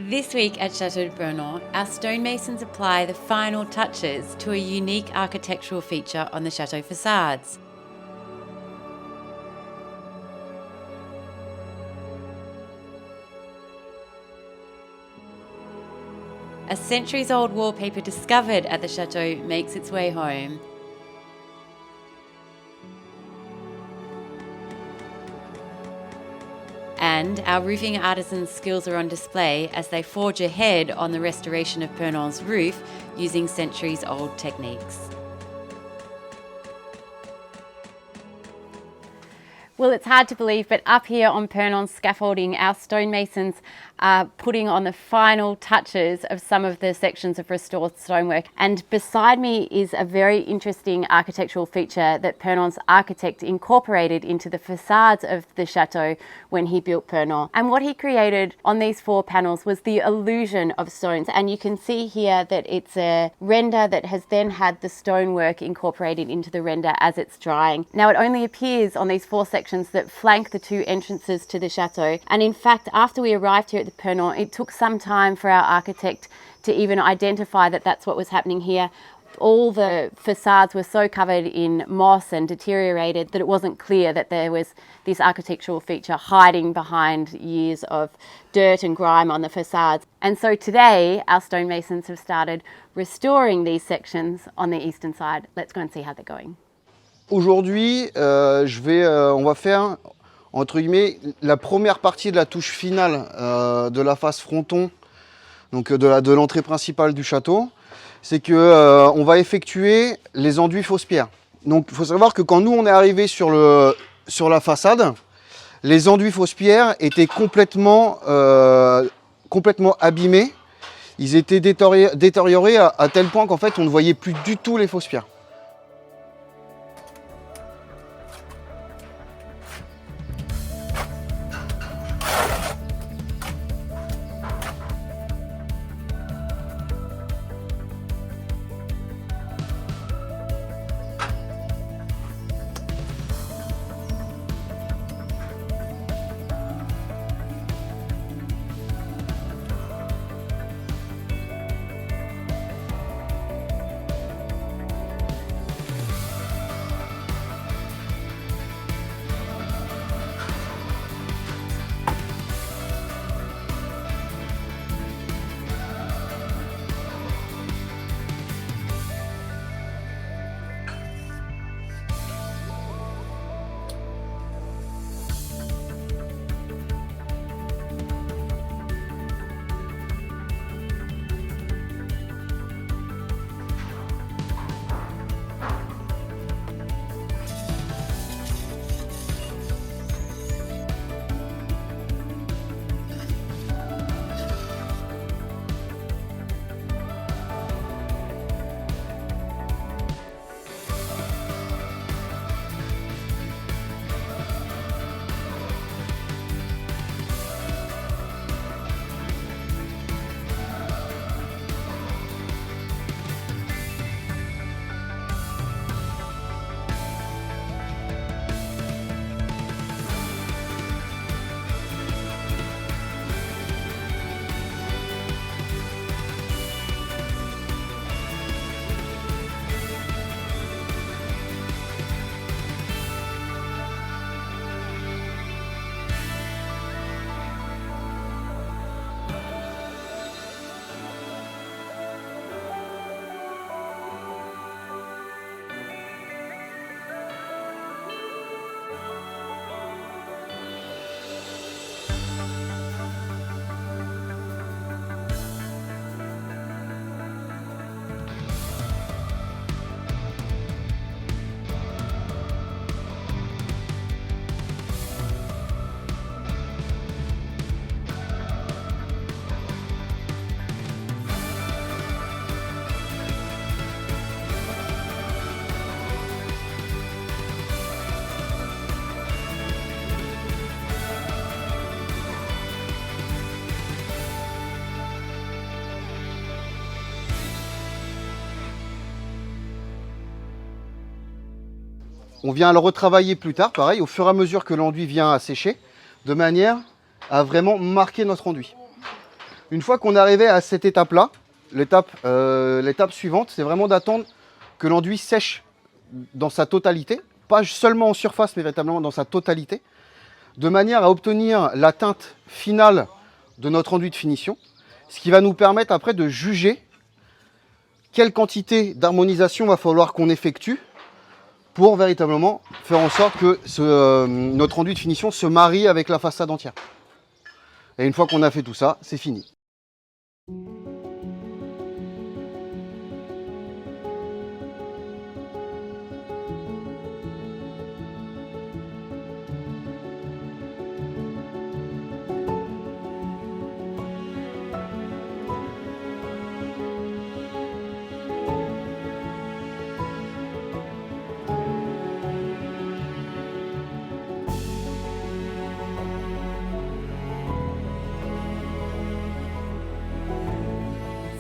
This week at Château de Purnon, our stonemasons apply the final touches to a unique architectural feature on the chateau facades. A centuries-old wallpaper discovered at the chateau makes its way home. And our roofing artisans' skills are on display as they forge ahead on the restoration of Purnon's roof using centuries-old techniques. Well, it's hard to believe, but up here on Purnon's scaffolding, our stonemasons are putting on the final touches of some of the sections of restored stonework. And beside me is a very interesting architectural feature that Purnon's architect incorporated into the facades of the chateau when he built Purnon. And what he created on these 4 panels was the illusion of stones. And you can see here that it's a render that has then had the stonework incorporated into the render as it's drying. Now, it only appears on these 4 sections that flank the 2 entrances to the chateau. And in fact, after we arrived here at the Purnon, it took some time for our architect to even identify that that's what was happening here. All the facades were so covered in moss and deteriorated that it wasn't clear that there was this architectural feature hiding behind years of dirt and grime on the facades. And so today, our stonemasons have started restoring these sections on the eastern side. Let's go and see how they're going. Aujourd'hui, on va faire, entre guillemets, la première partie de la touche finale de la face fronton, donc de l'entrée principale du château. C'est que on va effectuer les enduits fausses pierres. Donc il faut savoir que quand nous on est arrivé sur la façade, les enduits fausses pierres étaient complètement abîmés. Ils étaient détériorés à tel point qu'en fait on ne voyait plus du tout les fausses pierres. On vient le retravailler plus tard, pareil, au fur et à mesure que l'enduit vient à sécher, de manière à vraiment marquer notre enduit. Une fois qu'on est arrivé à cette étape-là, l'étape suivante, c'est vraiment d'attendre que l'enduit sèche dans sa totalité, pas seulement en surface, mais véritablement dans sa totalité, de manière à obtenir la teinte finale de notre enduit de finition, ce qui va nous permettre après de juger quelle quantité d'harmonisation va falloir qu'on effectue pour véritablement faire en sorte que notre enduit de finition se marie avec la façade entière. Et une fois qu'on a fait tout ça, c'est fini.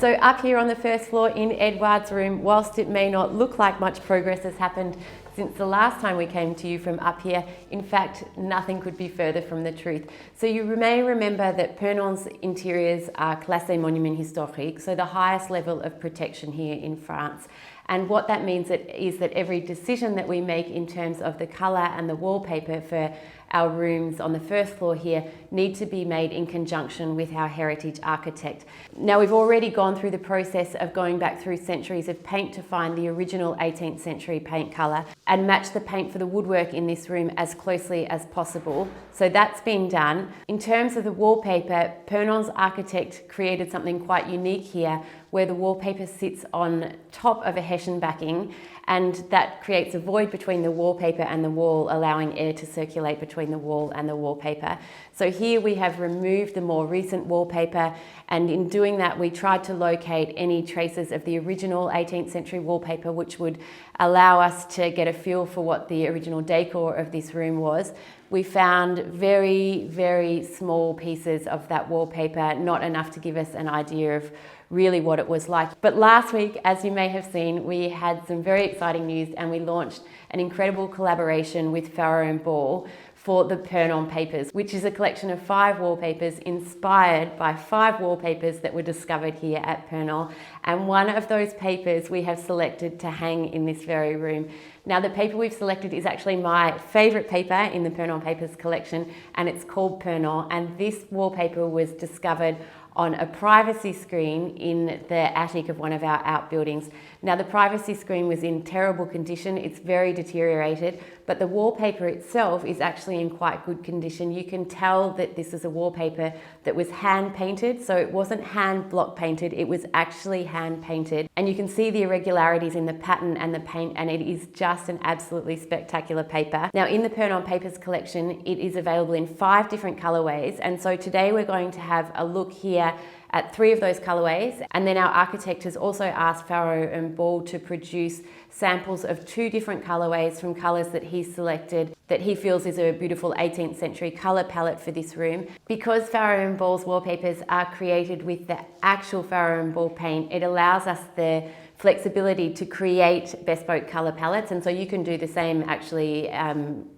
So up here on the first floor in Edouard's room, whilst it may not look like much progress has happened since the last time we came to you from up here, in fact, nothing could be further from the truth. So you may remember that Purnon's interiors are classé monument historique, so the highest level of protection here in France. And what that means is that every decision that we make in terms of the colour and the wallpaper for our rooms on the first floor here need to be made in conjunction with our heritage architect. Now, we've already gone through the process of going back through centuries of paint to find the original 18th century paint colour and match the paint for the woodwork in this room as closely as possible. So that's been done. In terms of the wallpaper, Purnon's architect created something quite unique here where the wallpaper sits on top of a Hessian backing, and that creates a void between the wallpaper and the wall, allowing air to circulate between the wall and the wallpaper. So here we have removed the more recent wallpaper, and in doing that we tried to locate any traces of the original 18th century wallpaper, which would allow us to get a feel for what the original decor of this room was. We found very, very small pieces of that wallpaper, not enough to give us an idea of really what it was like. But last week, as you may have seen, we had some very exciting news and we launched an incredible collaboration with Farrow & Ball for the Purnon papers, which is a collection of 5 wallpapers inspired by 5 wallpapers that were discovered here at Purnon. And one of those papers we have selected to hang in this very room. Now, the paper we've selected is actually my favourite paper in the Purnon papers collection, and it's called Purnon. And this wallpaper was discovered on a privacy screen in the attic of one of our outbuildings. Now, the privacy screen was in terrible condition, it's very deteriorated, but the wallpaper itself is actually in quite good condition. You can tell that this is a wallpaper that was hand painted, so it wasn't hand block painted, it was actually hand painted. And you can see the irregularities in the pattern and the paint, and it is just an absolutely spectacular paper. Now, in the Purnon Papers collection, it is available in 5 different colorways, and so today we're going to have a look here at 3 of those colourways, and then our architect has also asked Farrow & Ball to produce samples of 2 different colourways from colours that he's selected that he feels is a beautiful 18th century colour palette for this room. Because Farrow & Ball's wallpapers are created with the actual Farrow & Ball paint, it allows us the flexibility to create bespoke colour palettes, and so you can do the same actually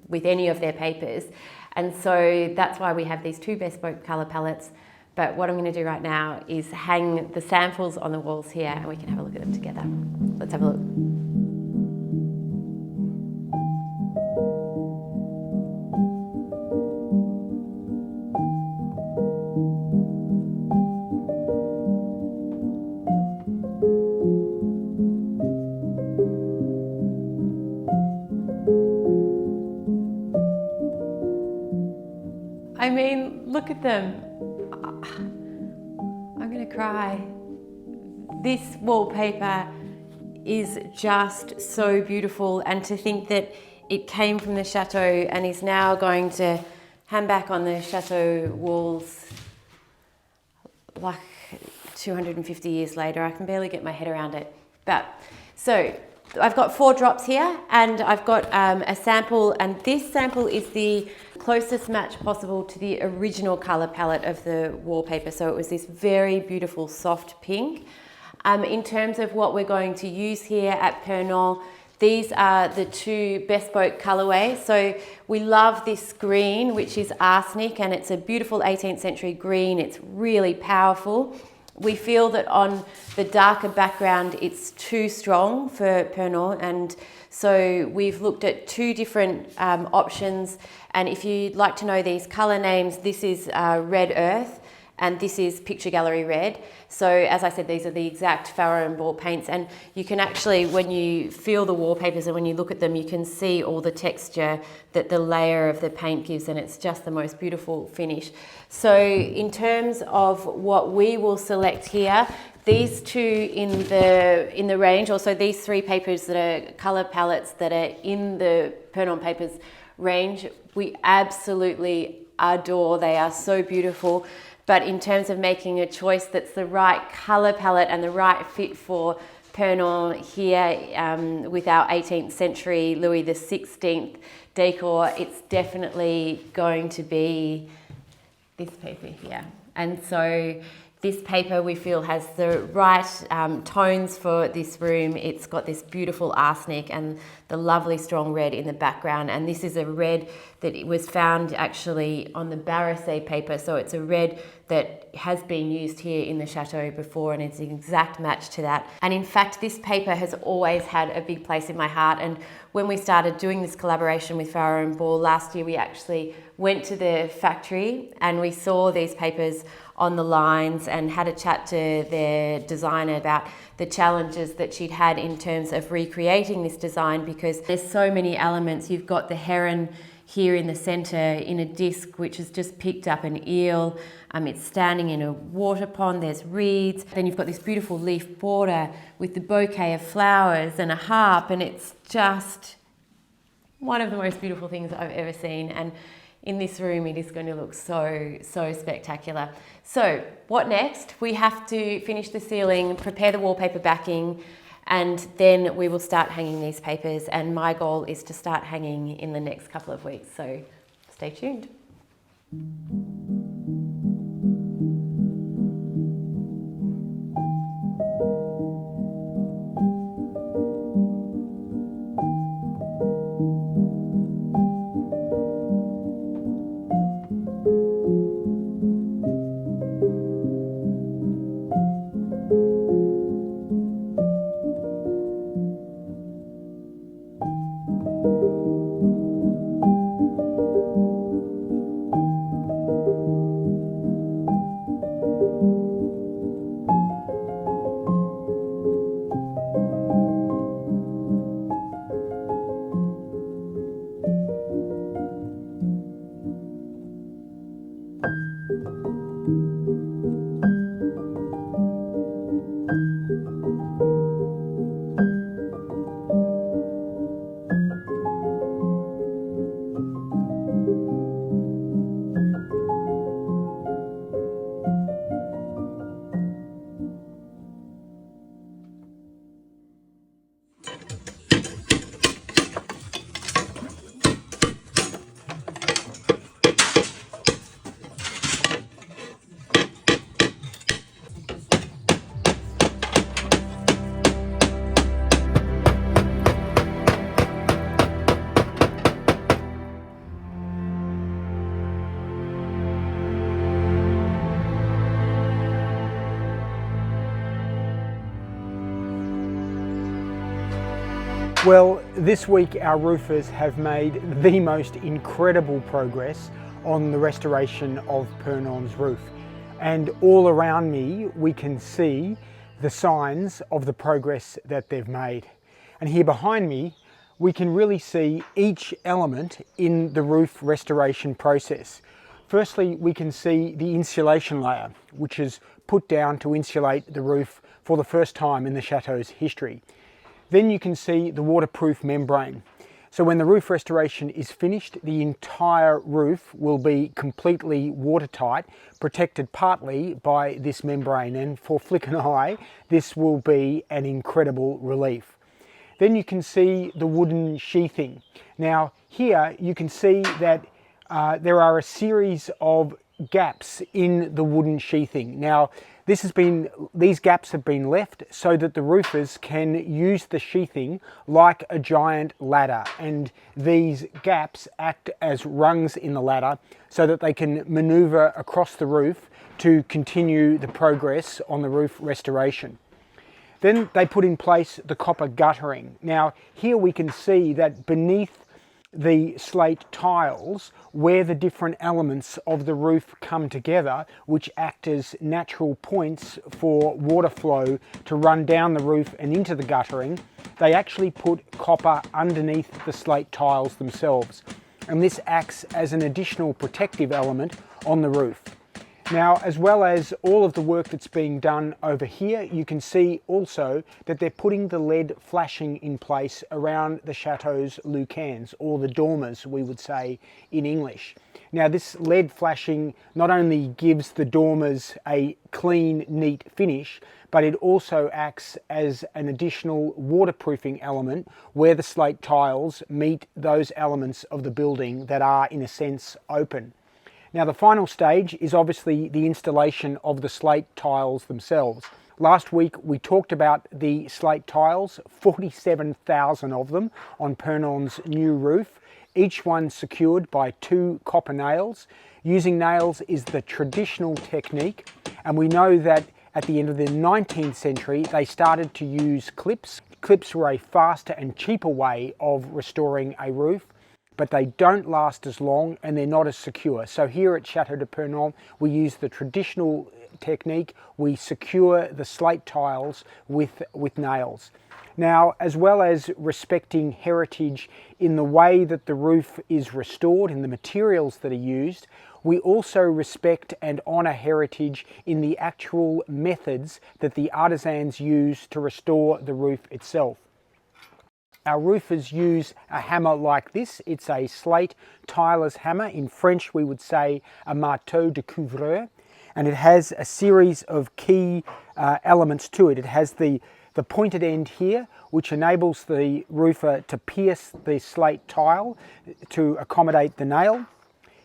with any of their papers. And so that's why we have these 2 bespoke colour palettes. But what I'm going to do right now is hang the samples on the walls here and we can have a look at them together. Let's have a look. I mean, look at them. I'm gonna cry. This wallpaper is just so beautiful, and to think that it came from the chateau and is now going to hang back on the chateau walls like 250 years later. I can barely get my head around it. But so I've got 4 drops here, and I've got a sample, and this sample is the closest match possible to the original colour palette of the wallpaper. So it was this very beautiful soft pink. In terms of what we're going to use here at Purnon, These are the two bespoke colorways. So we love this green, which is arsenic, and it's a beautiful 18th century green. It's really powerful. We feel that on the darker background, it's too strong for Purnon, and so we've looked at two different options. And if you'd like to know these color names, this is Red Earth, and this is Picture Gallery Red. So as I said, these are the exact Farrow and Ball paints, and you can actually, when you feel the wallpapers and when you look at them, you can see all the texture that the layer of the paint gives, and it's just the most beautiful finish. So in terms of what we will select here, these two in the range, also these three papers that are color palettes that are in the Purnon Papers range, we absolutely adore. They are so beautiful. But in terms of making a choice that's the right color palette and the right fit for Purnon here with our 18th century Louis XVI decor, it's definitely going to be this paper here. And so this paper we feel has the right tones for this room. It's got this beautiful arsenic and the lovely strong red in the background. And this is a red that it was found actually on the Barricade paper. So it's a red that has been used here in the chateau before, and it's an exact match to that. And in fact, this paper has always had a big place in my heart. And when we started doing this collaboration with Farrow and Ball last year, we actually went to the factory and we saw these papers on the lines and had a chat to their designer about the challenges that she'd had in terms of recreating this design, because there's so many elements. You've got the heron here in the center in a disc which has just picked up an eel. It's standing in a water pond, there's reeds. Then you've got this beautiful leaf border with the bouquet of flowers and a harp, and it's just one of the most beautiful things I've ever seen. And in this room, it is going to look so, so spectacular. So what next? We have to finish the ceiling, prepare the wallpaper backing, and then we will start hanging these papers. And my goal is to start hanging in the next couple of weeks. So stay tuned. Well, this week our roofers have made the most incredible progress on the restoration of Purnon's roof. And all around me we can see the signs of the progress that they've made. And here behind me we can really see each element in the roof restoration process. Firstly, we can see the insulation layer, which is put down to insulate the roof for the first time in the chateau's history. Then you can see the waterproof membrane. So when the roof restoration is finished, the entire roof will be completely watertight, protected partly by this membrane. And for Flick and I, this will be an incredible relief. Then you can see the wooden sheathing. Now here you can see that there are a series of gaps in the wooden sheathing. Now These gaps have been left so that the roofers can use the sheathing like a giant ladder, and these gaps act as rungs in the ladder so that they can maneuver across the roof to continue the progress on the roof restoration. Then they put in place the copper guttering. Now here we can see that beneath the slate tiles, where the different elements of the roof come together, which act as natural points for water flow to run down the roof and into the guttering, they actually put copper underneath the slate tiles themselves. And this acts as an additional protective element on the roof. Now, as well as all of the work that's being done over here, you can see also that they're putting the LED flashing in place around the chateau's lucans, or the dormers we would say in English. Now this LED flashing not only gives the dormers a clean, neat finish, but it also acts as an additional waterproofing element where the slate tiles meet those elements of the building that are in a sense open. Now the final stage is obviously the installation of the slate tiles themselves. Last week we talked about the slate tiles, 47,000 of them on Purnon's new roof, each one secured by 2 copper nails. Using nails is the traditional technique, and we know that at the end of the 19th century they started to use clips. Clips were a faster and cheaper way of restoring a roof, but they don't last as long and they're not as secure. So here at Château de Purnon, we use the traditional technique. We secure the slate tiles with nails. Now, as well as respecting heritage in the way that the roof is restored, in the materials that are used, we also respect and honour heritage in the actual methods that the artisans use to restore the roof itself. Our roofers use a hammer like this. It's a slate tiler's hammer. In French we would say a marteau de couvreur, and it has a series of key elements to it. It has the pointed end here, which enables the roofer to pierce the slate tile to accommodate the nail.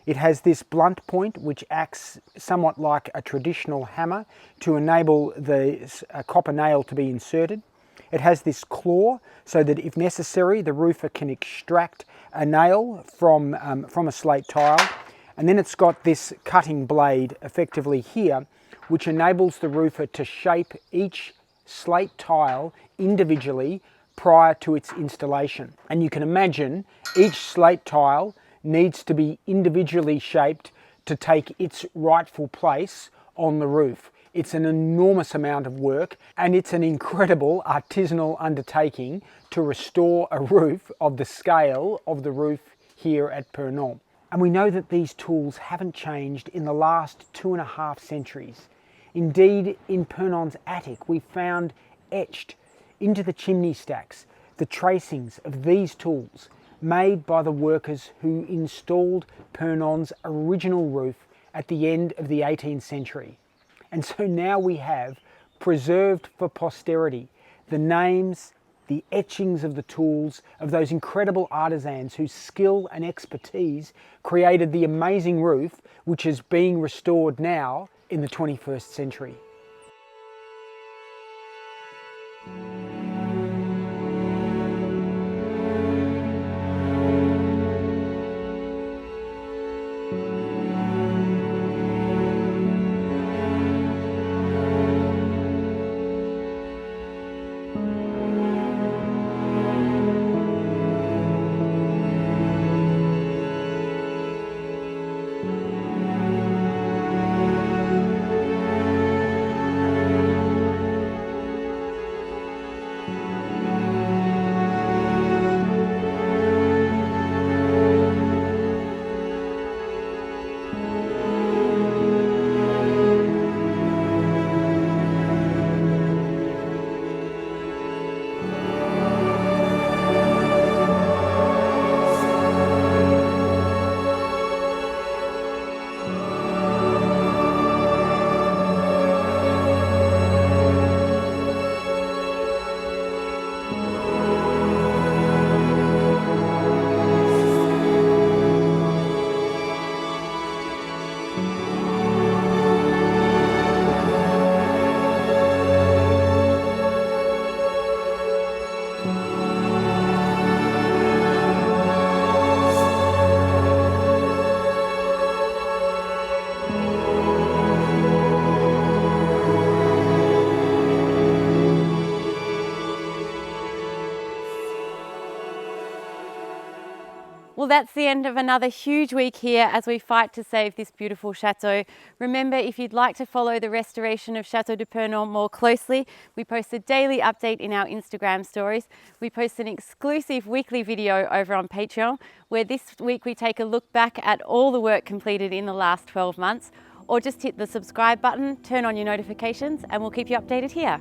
It has this blunt point which acts somewhat like a traditional hammer to enable the copper nail to be inserted. It has this claw so that if necessary the roofer can extract a nail from a slate tile, and then it's got this cutting blade effectively here which enables the roofer to shape each slate tile individually prior to its installation. And you can imagine each slate tile needs to be individually shaped to take its rightful place on the roof. It's an enormous amount of work, and it's an incredible artisanal undertaking to restore a roof of the scale of the roof here at Purnon. And we know that these tools haven't changed in the last 2.5 centuries. Indeed, in Purnon's attic we found etched into the chimney stacks the tracings of these tools made by the workers who installed Purnon's original roof at the end of the 18th century. And so now we have preserved for posterity the names, the etchings of the tools of those incredible artisans whose skill and expertise created the amazing roof which is being restored now in the 21st century. Well, that's the end of another huge week here as we fight to save this beautiful chateau. Remember, if you'd like to follow the restoration of Château de Purnon more closely, we post a daily update in our Instagram stories. We post an exclusive weekly video over on Patreon, where this week we take a look back at all the work completed in the last 12 months. Or just hit the subscribe button, turn on your notifications, and we'll keep you updated here.